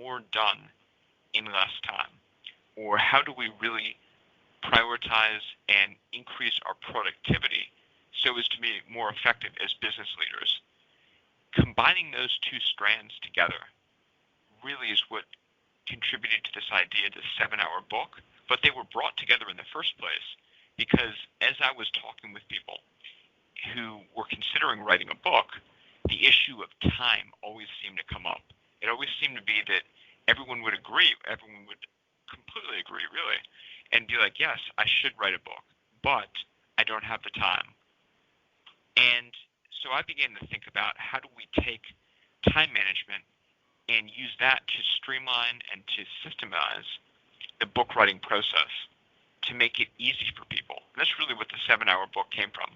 more done in less time? Or how do we really prioritize and increase our productivity so as to be more effective as business leaders? Combining those two strands together really is what contributed to this idea, this 7-hour book, but they were brought together in the first place because as I was talking with people who were considering writing a book, the issue of time always seemed to come up. It always seemed to be that everyone would completely agree, really, and be like, yes, I should write a book, but I don't have the time. And so I began to think about how do we take time management and use that to streamline and to systemize the book writing process to make it easy for people. And that's really what the 7-hour book came from.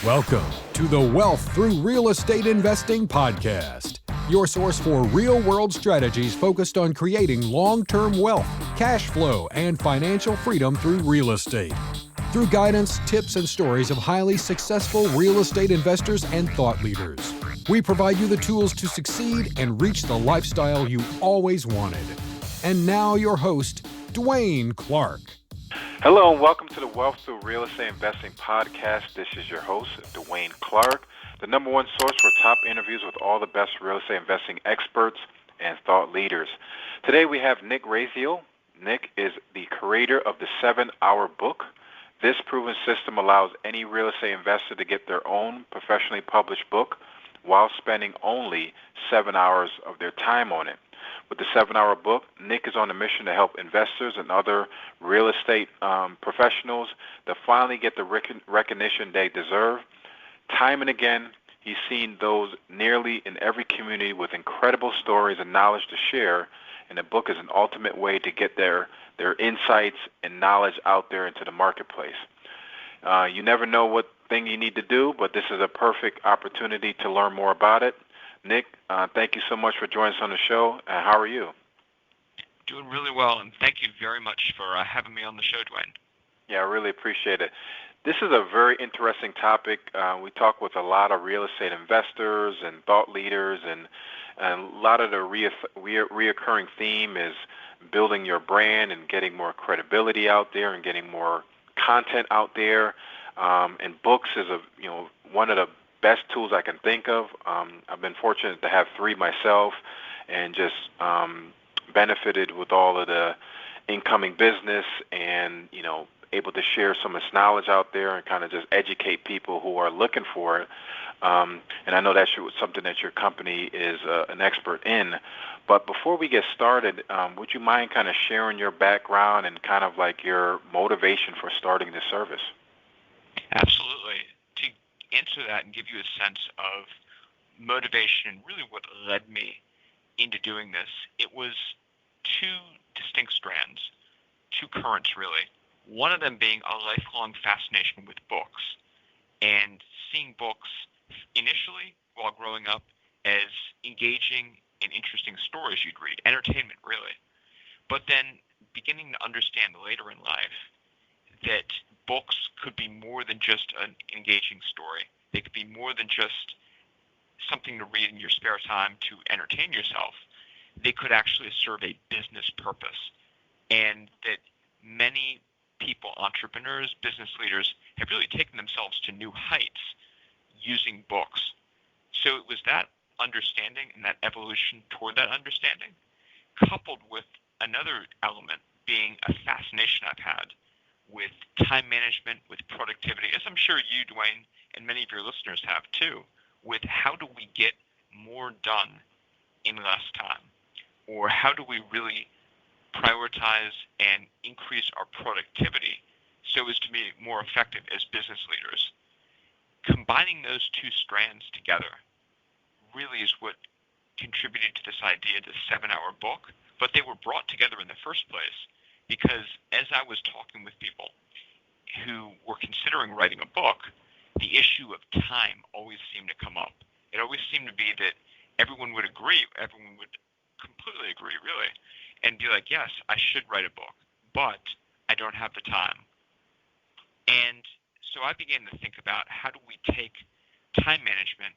Welcome to the Wealth Through Real Estate Investing podcast, your source for real-world strategies focused on creating long-term wealth, cash flow, and financial freedom through real estate. Through guidance, tips, and stories of highly successful real estate investors and thought leaders, we provide you the tools to succeed and reach the lifestyle you always wanted. And now your host, Dwaine Clarke. Hello and welcome to the Wealth Through Real Estate Investing podcast. This is your host, Dwaine Clarke, the number one source for top interviews with all the best real estate investing experts and thought leaders. Today we have Nick Raithel. Nick is the creator of the 7-hour book. This proven system allows any real estate investor to get their own professionally published book while spending only 7 hours of their time on it. With the 7-hour book, Nick is on a mission to help investors and other real estate professionals to finally get the recognition they deserve. Time and again, he's seen those nearly in every community with incredible stories and knowledge to share, and the book is an ultimate way to get their insights and knowledge out there into the marketplace. You never know what thing you need to do, but this is a perfect opportunity to learn more about it. Nick, thank you so much for joining us on the show. How are you? Doing really well, and thank you very much for having me on the show, Dwaine. Yeah, I really appreciate it. This is a very interesting topic. We talk with a lot of real estate investors and thought leaders, and a lot of the reoccurring theme is building your brand and getting more credibility out there and getting more content out there. And books is one of the best tools I can think of. I've been fortunate to have 3 myself and just benefited with all of the incoming business and, able to share some of this knowledge out there and kind of just educate people who are looking for it. And I know that's something that your company is an expert in. But before we get started, would you mind kind of sharing your background and kind of like your motivation for starting this service? Absolutely. To answer that and give you a sense of motivation and really what led me into doing this, it was 2 distinct strands, 2 currents really. One of them being a lifelong fascination with books and seeing books initially while growing up as engaging and interesting stories you'd read, entertainment really. But then beginning to understand later in life that books could be more than just an engaging story. They could be more than just something to read in your spare time to entertain yourself. They could actually serve a business purpose. And that many people, entrepreneurs, business leaders, have really taken themselves to new heights using books. So it was that understanding and that evolution toward that understanding, coupled with another element being a fascination I've had with time management, with productivity, as I'm sure you, Dwaine, and many of your listeners have too, with how do we get more done in less time? Or how do we really prioritize and increase our productivity so as to be more effective as business leaders? Combining those 2 strands together really is what contributed to this idea, this 7-hour book, but they were brought together in the first place because as I was talking with people who were considering writing a book, the issue of time always seemed to come up. It always seemed to be that everyone would completely agree, really, and be like, yes, I should write a book, but I don't have the time. And so I began to think about how do we take time management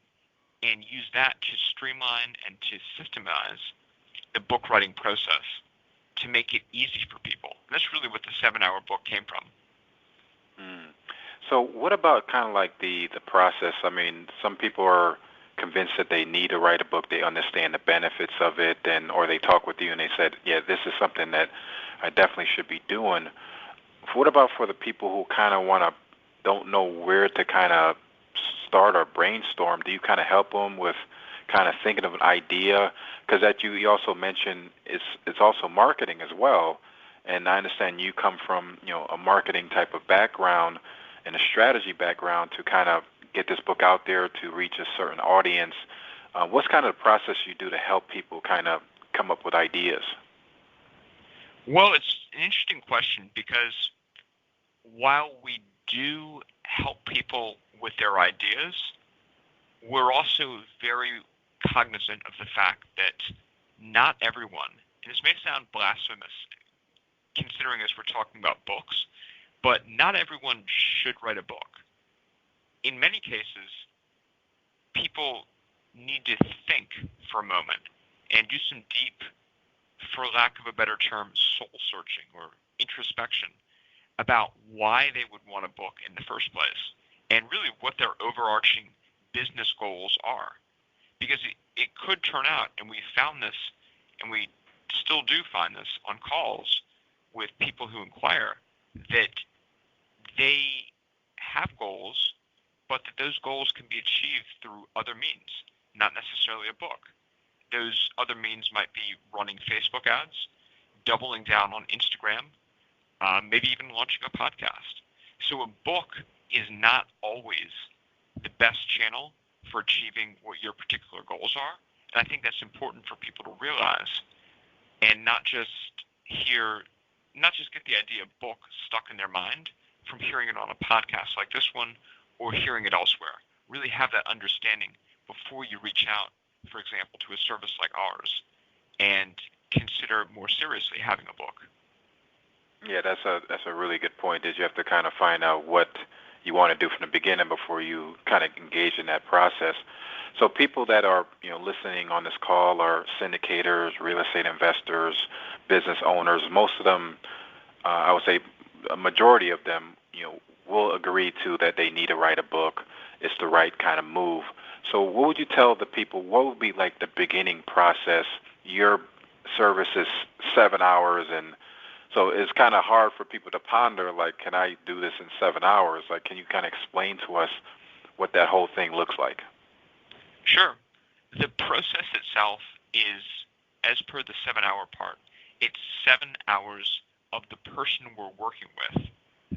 and use that to streamline and to systemize the book writing process to make it easy for people. And that's really what the 7-hour book came from. So what about kind of like the process? I mean, some people are convinced that they need to write a book. They understand the benefits of it, or they talk with you and they said, yeah, this is something that I definitely should be doing. What about for the people who kind of don't know where to kind of start or brainstorm? Do you kind of help them with kind of thinking of an idea? Because that you also mentioned it's also marketing as well. And I understand you come from a marketing type of background and a strategy background to kind of get this book out there to reach a certain audience. What's kind of the process you do to help people kind of come up with ideas? Well, it's an interesting question because while we do help people with their ideas, we're also very cognizant of the fact that not everyone, and this may sound blasphemous considering as we're talking about books, but not everyone should write a book. In many cases, people need to think for a moment and do some deep, for lack of a better term, soul-searching or introspection about why they would want a book in the first place and really what their overarching business goals are. Because it could turn out, and we found this, and we still do find this on calls with people who inquire, that they have goals, but that those goals can be achieved through other means, not necessarily a book. Those other means might be running Facebook ads, doubling down on Instagram, maybe even launching a podcast. So a book is not always the best channel for achieving what your particular goals are. And I think that's important for people to realize and not just get the idea of book stuck in their mind from hearing it on a podcast like this one or hearing it elsewhere. Really have that understanding before you reach out, for example, to a service like ours and consider more seriously having a book. Yeah, that's a really good point. Is you have to kind of find out what you want to do from the beginning before you kind of engage in that process. So people that are listening on this call are syndicators, real estate investors, business owners. Most of them, I would say, a majority of them, will agree to that they need to write a book. It's the right kind of move. So what would you tell the people? What would be like the beginning process? Your service is 7 hours, and so it's kind of hard for people to ponder, like, can I do this in 7 hours? Like, can you kind of explain to us what that whole thing looks like? Sure. The process itself is, as per the 7-hour part, it's 7 hours of the person we're working with,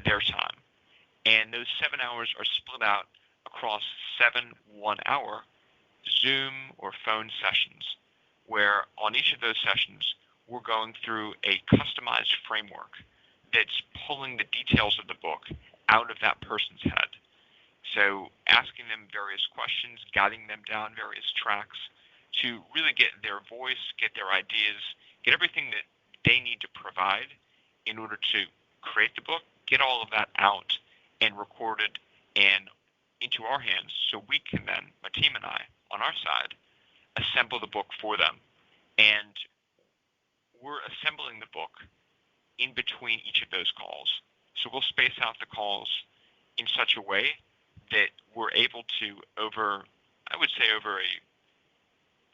their time. And those 7 hours are split out across 7 1-hour Zoom or phone sessions, where on each of those sessions, we're going through a customized framework that's pulling the details of the book out of that person's head. So asking them various questions, guiding them down various tracks to really get their voice, get their ideas, get everything that they need to provide in order to create the book, get all of that out and recorded and into our hands so we can then, my team and I, on our side, assemble the book for them. And we're assembling the book in between each of those calls. So we'll space out the calls in such a way that we're able to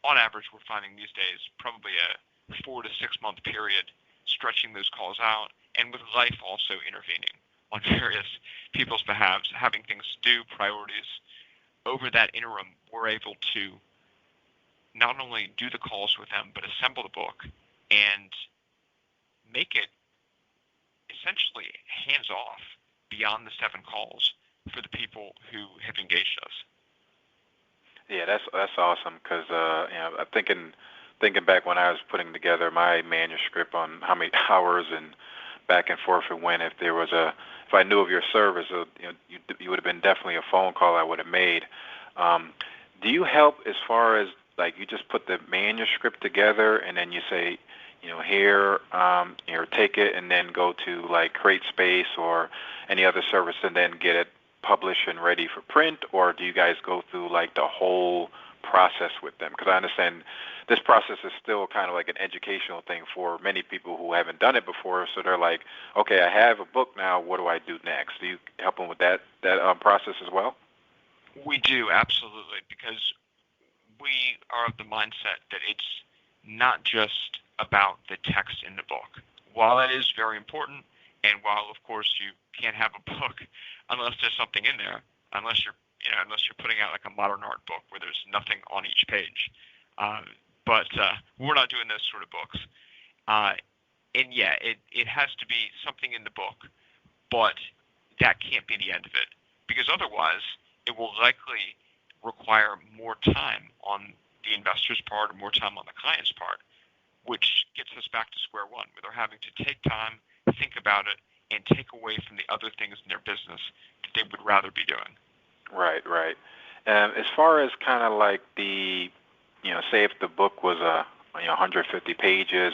on average, we're finding these days probably a 4 to 6 month period, stretching those calls out, and with life also intervening on various people's behalves, having things to do, priorities. Over that interim, we're able to not only do the calls with them, but assemble the book and make it essentially hands-off beyond the 7 calls for the people who have engaged us. Yeah, that's awesome because I'm thinking back when I was putting together my manuscript on how many hours and back and forth it went. If I knew of your service, you would have been definitely a phone call I would have made. Do you help as far as like you just put the manuscript together and then you say, here, take it and then go to like CreateSpace or any other service and then get it published and ready for print, or do you guys go through like the whole process with them? Because I understand this process is still kind of like an educational thing for many people who haven't done it before. So they're like, okay, I have a book now. What do I do next? Do you help them with that process as well? We do, absolutely, because we are of the mindset that it's not just about the text in the book. While that is very important, and while of course you can't have a book unless there's something in there, unless you're putting out like a modern art book where there's nothing on each page. But we're not doing those sort of books. And yeah, it has to be something in the book, but that can't be the end of it, because otherwise it will likely require more time on the investor's part or more time on the client's part, which gets us back to square one, where they're having to take time, think about it, and take away from the other things in their business that they would rather be doing. Right, right. As far as kind of like the, say if the book was 150 pages,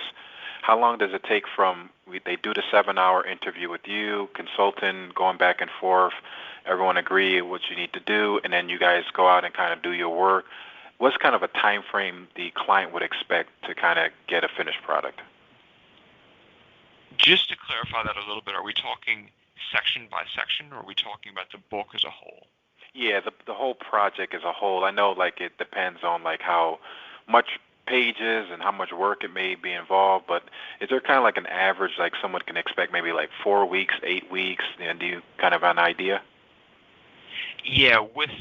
how long does it take from they do the 7-hour interview with you, consultant, going back and forth, everyone agree what you need to do, and then you guys go out and kind of do your work? What's kind of a time frame the client would expect to kind of get a finished product? Just to clarify that a little bit, are we talking section by section, or are we talking about the book as a whole? Yeah, the whole project as a whole. I know like it depends on like how much pages and how much work it may be involved, but is there kind of like an average, like someone can expect maybe like 4 weeks, 8 weeks, and do you kind of have an idea? Yeah, with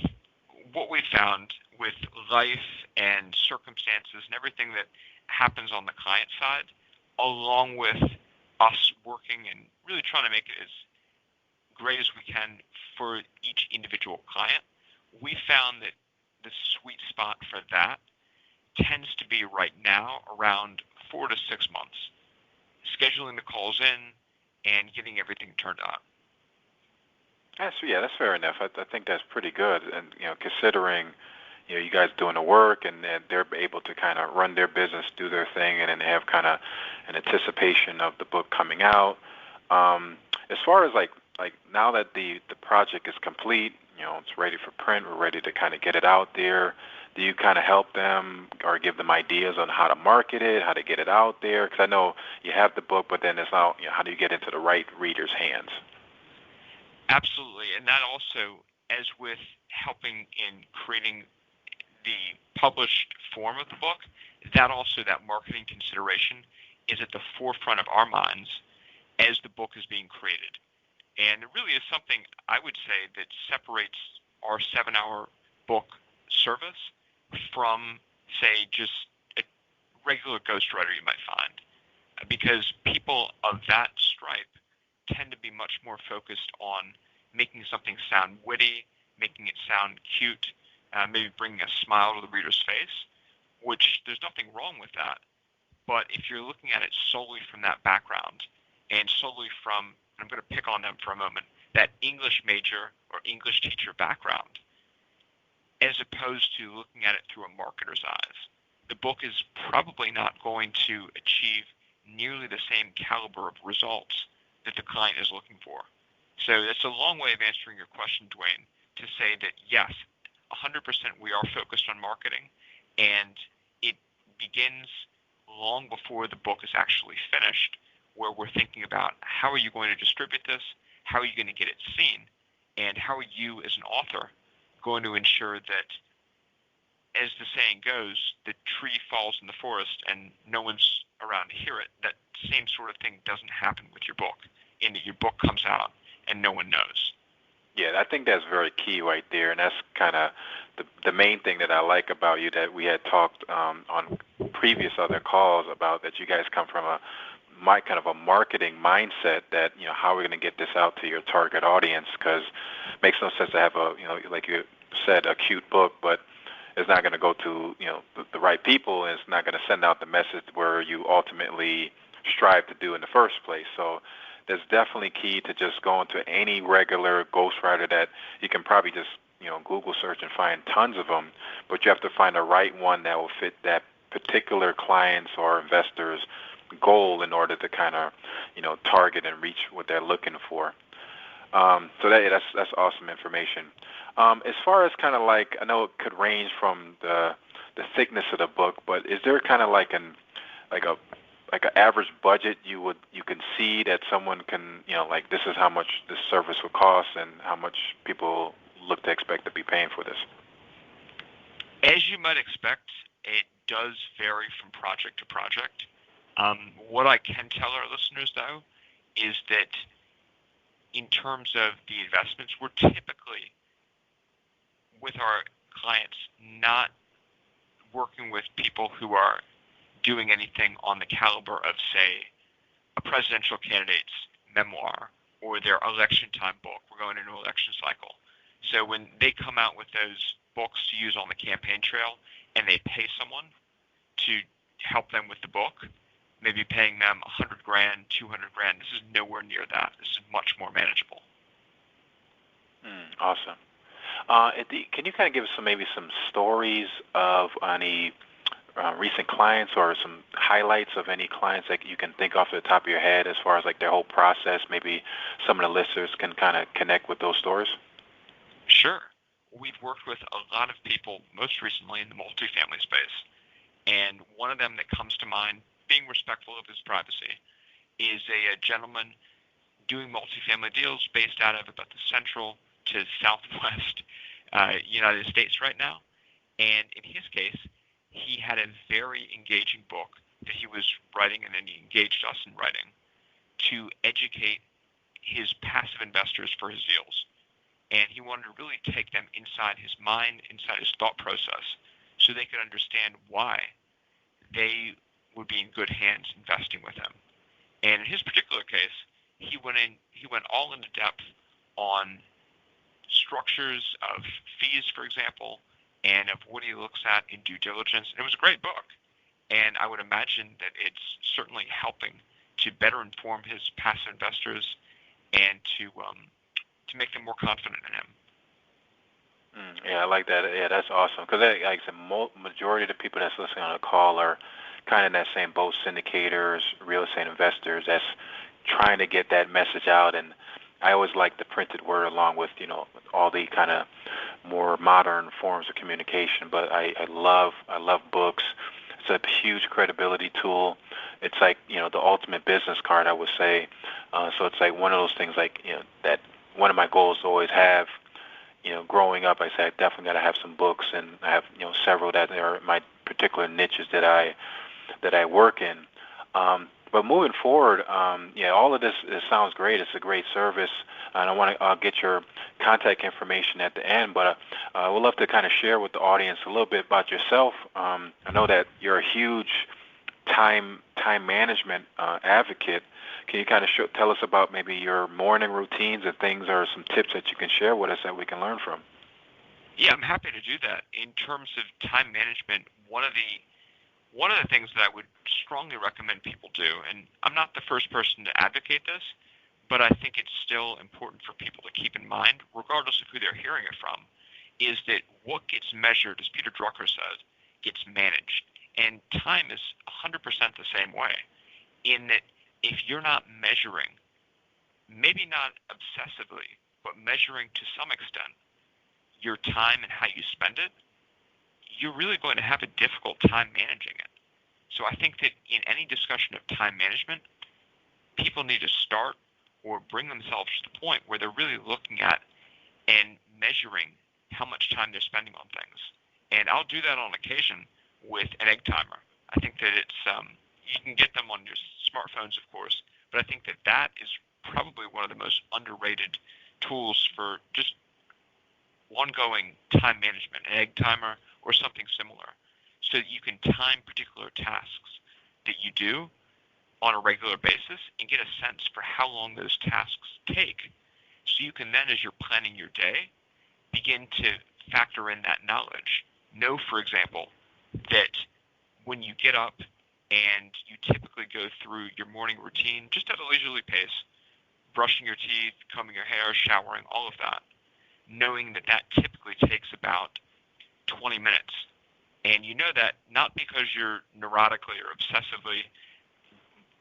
what we found with life and circumstances and everything that happens on the client side, along with us working and really trying to make it as great as we can for each individual client, we found that the sweet spot for that tends to be right now around 4 to 6 months, scheduling the calls in and getting everything turned out. That's fair enough. I think that's pretty good, and considering you guys doing the work and they're able to kind of run their business, do their thing, and then have kind of an anticipation of the book coming out. As far as like now that the project is complete, it's ready for print, we're ready to kind of get it out there. Do you kind of help them or give them ideas on how to market it, how to get it out there? Because I know you have the book, but then it's not, how do you get into the right reader's hands? Absolutely, and that also, as with helping in creating the published form of the book, that marketing consideration is at the forefront of our minds as the book is being created. And it really is something, I would say, that separates our 7-hour book service from, say, just a regular ghostwriter you might find. Because people of that stripe tend to be much more focused on making something sound witty, making it sound cute, maybe bringing a smile to the reader's face, which there's nothing wrong with that. But if you're looking at it solely from that background and solely from, and I'm going to pick on them for a moment, that English major or English teacher background, as opposed to looking at it through a marketer's eyes, the book is probably not going to achieve nearly the same caliber of results that the client is looking for. So that's a long way of answering your question, Dwaine, to say that yes, 100% we are focused on marketing, and it begins long before the book is actually finished, where we're thinking about how are you going to distribute this, how are you going to get it seen, and how are you as an author going to ensure that, as the saying goes, the tree falls in the forest and no one's around to hear it. That same sort of thing doesn't happen with your book, in that your book comes out and no one knows. Yeah, I think that's very key right there, and that's kind of the main thing that I like about you that we had talked on previous other calls about, that you guys come from a kind of a marketing mindset, that how we're going to get this out to your target audience, because it makes no sense to have a like you said, a cute book, but it's not going to go to the right people, and it's not going to send out the message where you ultimately strive to do in the first place. So that's definitely key to just going to any regular ghostwriter that you can probably just Google search and find tons of them, but you have to find the right one that will fit that particular client's or investor's goal in order to kind of target and reach what they're looking for. That's awesome information. As far as kind of like, I know it could range from the thickness of the book, but is there kind of like like a like an average budget you can see that someone can, like, this is how much this service will cost and how much people look to expect to be paying for this? As you might expect, it does vary from project to project. What I can tell our listeners, though, is that in terms of the investments, we're typically, with our clients, not working with people who are doing anything on the caliber of, say, a presidential candidate's memoir or their election time book. We're going into an election cycle. So when they come out with those books to use on the campaign trail and they pay someone to help them with the book, maybe paying them $100,000, $200,000, this is nowhere near that. This is much more manageable. Awesome. Can you kind of give us maybe some stories of any recent clients or some highlights of any clients that you can think off the top of your head as far as like their whole process? Maybe some of the listeners can kind of connect with those stories. Sure. We've worked with a lot of people, most recently in the multifamily space. And one of them that comes to mind, being respectful of his privacy, is a gentleman doing multifamily deals based out of about the central to southwest United States right now. And in his case, he had a very engaging book that he was writing, and then he engaged us in writing to educate his passive investors for his deals. And he wanted to really take them inside his mind, inside his thought process, so they could understand why they would be in good hands investing with him. And in his particular case, he went all into depth on structures of fees, for example, and of what he looks at in due diligence. And it was a great book. And I would imagine that it's certainly helping to better inform his passive investors and to make them more confident in him. Yeah, I like that. Yeah, that's awesome. Because like I said, majority of the people that's listening on the call are kind of in that same boat, syndicators, real estate investors that's trying to get that message out. And I always like the printed word along with, all the kind of more modern forms of communication. But I love books. It's a huge credibility tool. It's like, the ultimate business card, I would say. So it's like one of those things like, that one of my goals to always have, growing up, I said I definitely got to have some books, and I have, several that are my particular niches that I work in. But moving forward, all of this sounds great. It's a great service, and I want to get your contact information at the end. But I would love to kind of share with the audience a little bit about yourself. I know that you're a huge time management advocate. Can you kind of tell us about maybe your morning routines and things, or some tips that you can share with us that we can learn from? Yeah, I'm happy to do that. In terms of time management, one of the things that I would strongly recommend people do, and I'm not the first person to advocate this, but I think it's still important for people to keep in mind, regardless of who they're hearing it from, is that what gets measured, as Peter Drucker said, gets managed. And time is 100% the same way, in that if you're not measuring, maybe not obsessively, but measuring to some extent, your time and how you spend it, you're really going to have a difficult time managing it. So I think that in any discussion of time management, people need to start or bring themselves to the point where they're really looking at and measuring how much time they're spending on things. And I'll do that on occasion with an egg timer. I think that it's you can get them on your smartphones, of course, but I think that is probably one of the most underrated tools for just ongoing time management, an egg timer or something similar, so that you can time particular tasks that you do on a regular basis and get a sense for how long those tasks take. So you can then, as you're planning your day, begin to factor in that knowledge. Know, for example, that when you get up and you typically go through your morning routine just at a leisurely pace, brushing your teeth, combing your hair, showering, all of that, knowing that typically takes about 20 minutes. And you know that not because you're neurotically or obsessively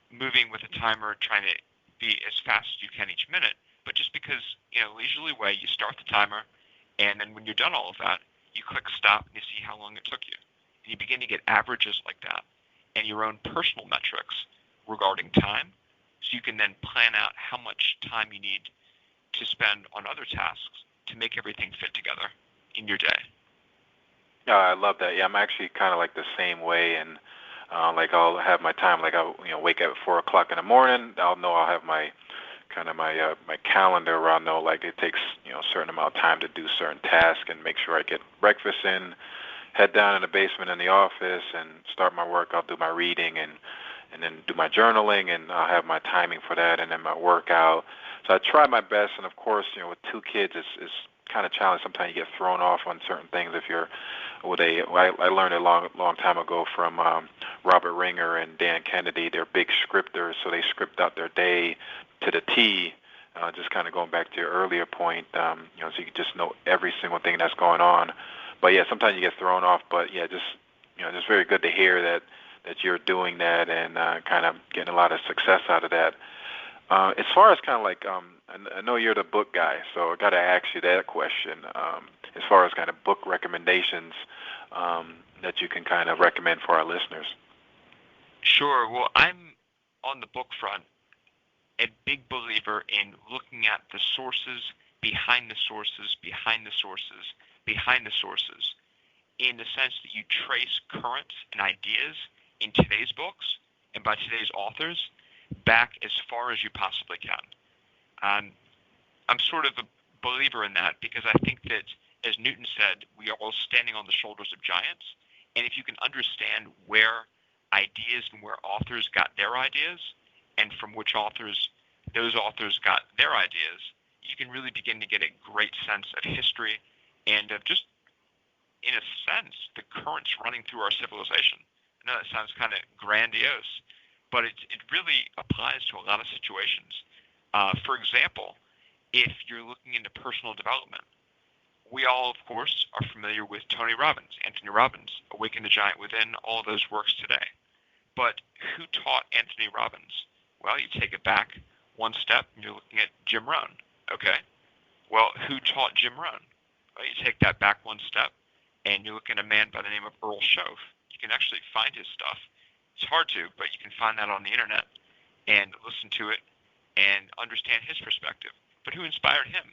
moving with a timer, trying to be as fast as you can each minute, But just because, leisurely way, you start the timer, and then when you're done all of that, you click stop and you see how long it took you. And you begin to get averages like that and your own personal metrics regarding time, so you can then plan out how much time you need to spend on other tasks to make everything fit together in your day. Yeah, I love that. Yeah, I'm actually kind of like the same way, and like I'll have my time. Like I'll wake up at 4 o'clock in the morning. I'll know I'll have my kind of my calendar where I'll know like it takes a certain amount of time to do certain tasks and make sure I get breakfast in, head down in the basement in the office and start my work. I'll do my reading and then do my journaling, and I'll have my timing for that, and then my workout. So I try my best, and of course, with 2 kids, it's kind of challenging. Sometimes you get thrown off on certain things if you're with a. I learned a long time ago from Robert Ringer and Dan Kennedy. They're big scripters, so they script out their day to the T. Just kind of going back to your earlier point, so you can just know every single thing that's going on. But yeah, sometimes you get thrown off. But yeah, just very good to hear that you're doing that and kind of getting a lot of success out of that. As far as kind of like, I know you're the book guy, so I got to ask you that question. As far as kind of book recommendations that you can kind of recommend for our listeners. Sure. Well, I'm on the book front a big believer in looking at the sources behind the sources, behind the sources, behind the sources, in the sense that you trace currents and ideas in today's books and by today's authors back as far as you possibly can. I'm sort of a believer in that because I think that, as Newton said, we are all standing on the shoulders of giants, and if you can understand where ideas and where authors got their ideas and from which authors those authors got their ideas, you can really begin to get a great sense of history and of just, in a sense, the currents running through our civilization. I know that sounds kind of grandiose, but it really applies to a lot of situations. For example, if you're looking into personal development, we all, of course, are familiar with Tony Robbins, Anthony Robbins, Awaken the Giant Within, all those works today. But who taught Anthony Robbins? Well, you take it back one step, and you're looking at Jim Rohn. Okay. Well, who taught Jim Rohn? Well, you take that back one step, and you're looking at a man by the name of Earl Shove. You can actually find his stuff. It's hard to, but you can find that on the internet and listen to it and understand his perspective. But who inspired him?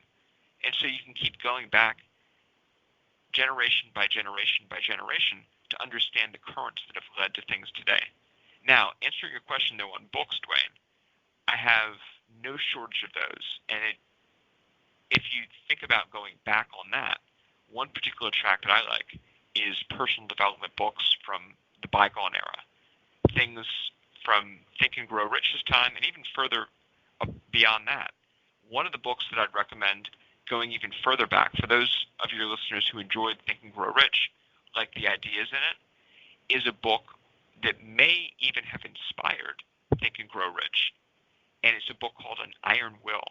And so you can keep going back generation by generation by generation to understand the currents that have led to things today. Now, answering your question, though, on books, Dwaine, I have no shortage of those. And if you think about going back on that, one particular track that I like is personal development books from the bygone era. Things from Think and Grow Rich's time and even further beyond that. One of the books that I'd recommend going even further back, for those of your listeners who enjoyed Think and Grow Rich, like the ideas in it, is a book that may even have inspired Think and Grow Rich. And it's a book called An Iron Will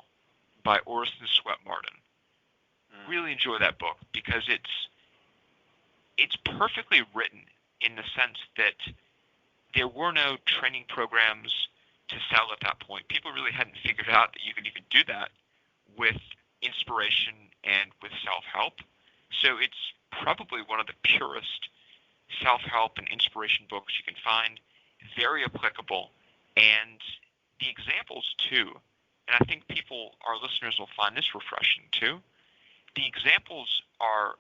by Orison Swett Marden. Really enjoy that book because it's perfectly written in the sense that there were no training programs to sell at that point. People really hadn't figured out that you could even do that with inspiration and with self-help. So it's probably one of the purest self-help and inspiration books you can find, very applicable, and the examples too, and I think our listeners will find this refreshing too, the examples are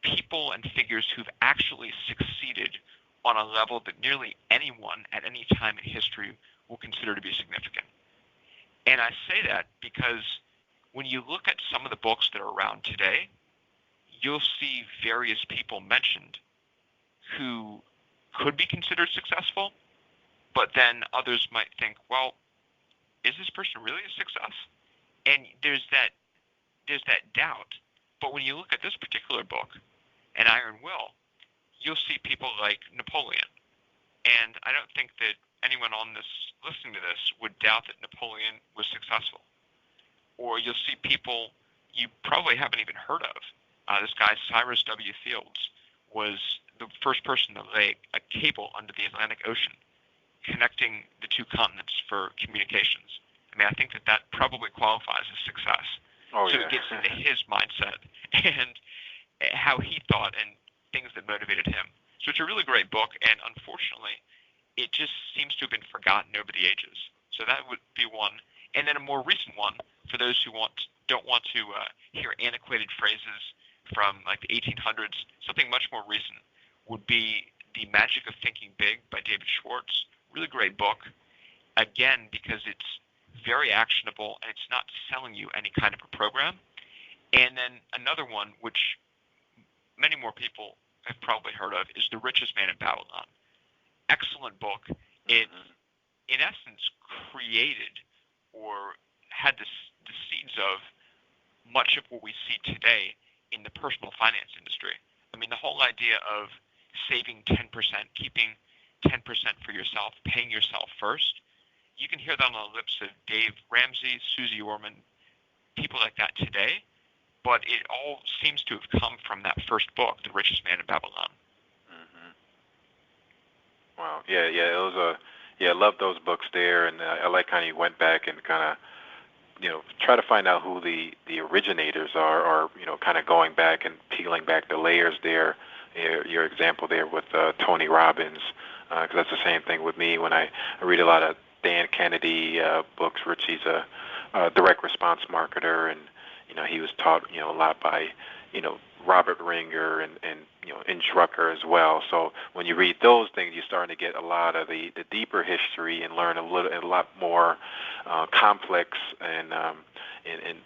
people and figures who've actually succeeded on a level that nearly anyone at any time in history will consider to be significant. And I say that because when you look at some of the books that are around today, you'll see various people mentioned who could be considered successful, but then others might think, well, is this person really a success? And there's that doubt. But when you look at this particular book, An Iron Will, you'll see people like Napoleon. And I don't think that anyone on this listening to this would doubt that Napoleon was successful. Or you'll see people you probably haven't even heard of. This guy, Cyrus W. Fields, was the first person to lay a cable under the Atlantic Ocean, connecting the two continents for communications. I mean, I think that probably qualifies as success. Oh, so yeah. It gets into his mindset and how he thought and things that motivated him. So it's a really great book, and unfortunately, it just seems to have been forgotten over the ages. So that would be one. And then a more recent one, for those who don't want to hear antiquated phrases from like the 1800s, something much more recent would be The Magic of Thinking Big by David Schwartz. Really great book. Again, because it's very actionable and it's not selling you any kind of a program. And then another one, which many more people have probably heard of, is The Richest Man in Babylon. Excellent book. It, in essence, created or had the seeds of much of what we see today in the personal finance industry. I mean, the whole idea of saving 10%, keeping 10% for yourself, paying yourself first, you can hear that on the lips of Dave Ramsey, Susie Orman, people like that today, but it all seems to have come from that first book, The Richest Man in Babylon. Wow. Yeah. It was I love those books there, and I like how you went back and kind of, try to find out who the originators are, or, kind of going back and peeling back the layers there. Your example there with Tony Robbins, because that's the same thing with me when I read a lot of Dan Kennedy books. Richie's a direct response marketer, and he was taught a lot by Robert Ringer and Drucker as well. So when you read those things, you're starting to get a lot of the deeper history and learn a lot more complex and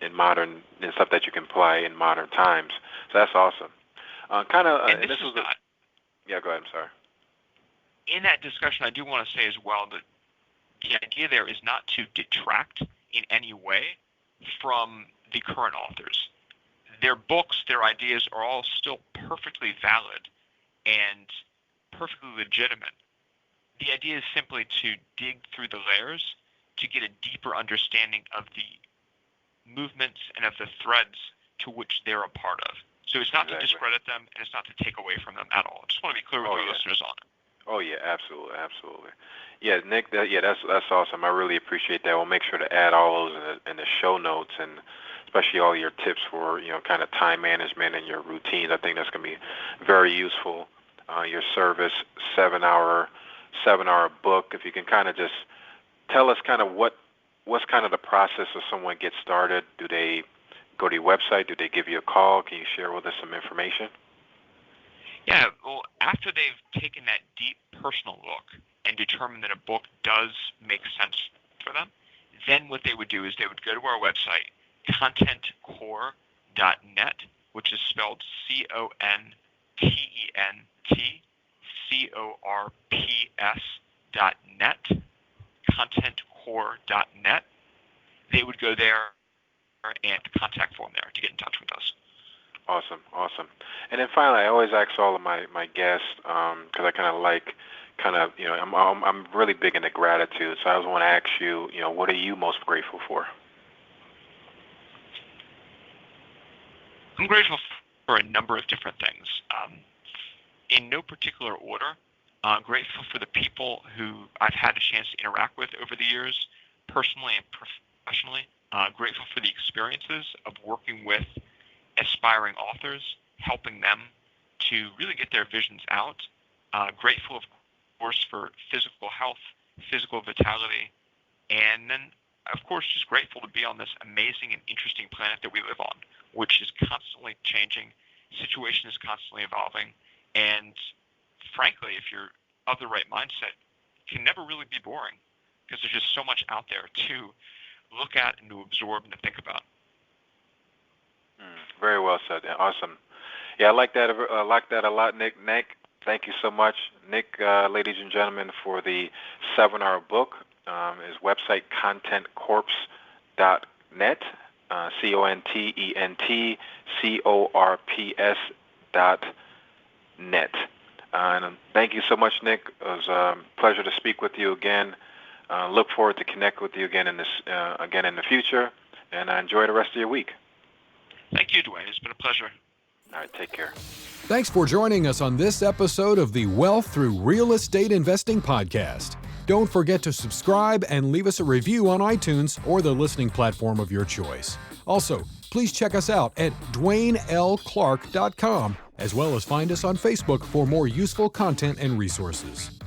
in modern and stuff that you can apply in modern times. So that's awesome. And this was yeah. Go ahead. I'm sorry. In that discussion, I do want to say as well that the idea there is not to detract in any way from the current authors. Their books, their ideas are all still perfectly valid and perfectly legitimate. The idea is simply to dig through the layers to get a deeper understanding of the movements and of the threads to which they're a part of. So it's not to discredit them, and it's not to take away from them at all. I just want to be clear with your listeners on it. Oh, yeah, absolutely. Yeah, Nick, that's awesome. I really appreciate that. We'll make sure to add all those in the show notes, and especially all your tips for, kind of time management and your routines. I think that's going to be very useful. Your service, 7-hour book. If you can kind of just tell us kind of what's kind of the process of someone gets started. Do they go to your website? Do they give you a call? Can you share with us some information? Yeah, well, after they've taken that deep personal look and determined that a book does make sense for them, then what they would do is they would go to our website, contentcore.net, which is spelled CONTENTCORPS.net, contentcore.net. They would go there and the contact form there to get in touch with us. Awesome. And then finally, I always ask all of my guests, because I kind of like, I'm really big into gratitude. So I always want to ask you, what are you most grateful for? I'm grateful for a number of different things. In no particular order, I'm grateful for the people who I've had a chance to interact with over the years, personally and professionally. Grateful for the experiences of working with aspiring authors, helping them to really get their visions out. Grateful, of course, for physical health, physical vitality, and then, of course, just grateful to be on this amazing and interesting planet that we live on, which is constantly changing, situation is constantly evolving, and frankly, if you're of the right mindset, it can never really be boring, because there's just so much out there to look at and to absorb and to think about. Very well said. Awesome. Yeah, I like that a lot, Nick. Thank you so much, Nick. Ladies and gentlemen, for the 7-hour book, his website contentcorps.net, CONTENTCORPS.net. And thank you so much, Nick. It was a pleasure to speak with you again. Look forward to connect with you again in the future, and enjoy the rest of your week. Thank you, Dwaine. It's been a pleasure. All right, take care. Thanks for joining us on this episode of the Wealth Through Real Estate Investing podcast. Don't forget to subscribe and leave us a review on iTunes or the listening platform of your choice. Also, please check us out at DwaineLClarke.com, as well as find us on Facebook for more useful content and resources.